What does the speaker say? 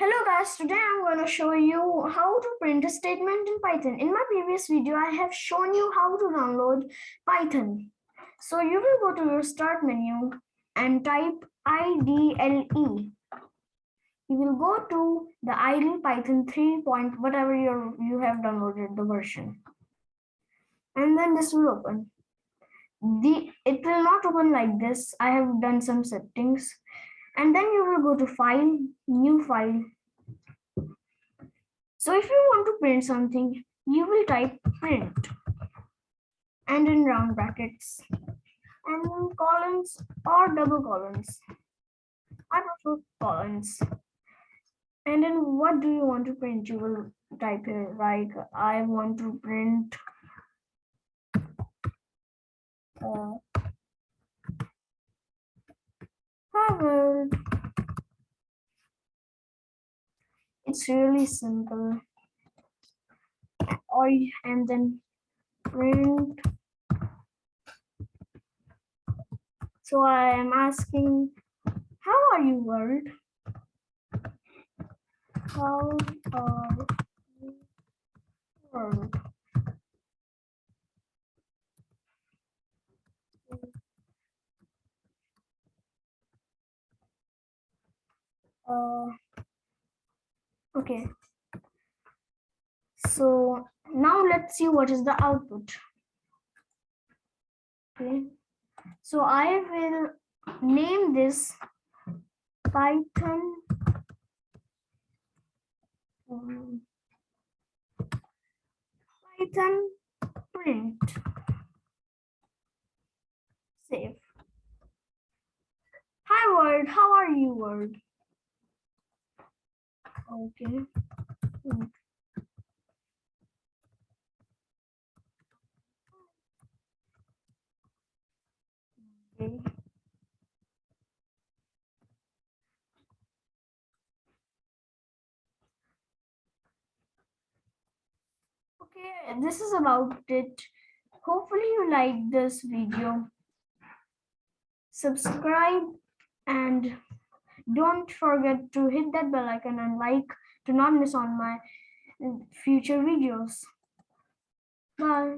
Hello guys, today I'm going to show you how to print a statement in Python. In my previous video, I have shown you how to download Python. So you will go to your start menu and type IDLE. You will go to the IDLE Python 3 point whatever you have downloaded the version. And then this will open. It will not open like this. I have done some settings. And then you will go to File, New File. So if you want to print something, you will type print and in round brackets and in colons or double colons. I prefer colons. And then what do you want to print? You will type here like I want to print Harvard. It's really simple. And then print. So I am asking, how are you, world? How are you, world? Okay. So now let's see what is the output. Okay. So I will name this Python print. Save. Hi world, how are you, world? Okay. Okay. Okay, this is about it. Hopefully you like this video. Subscribe and don't forget to hit that bell icon and like to not miss on my future videos. Bye.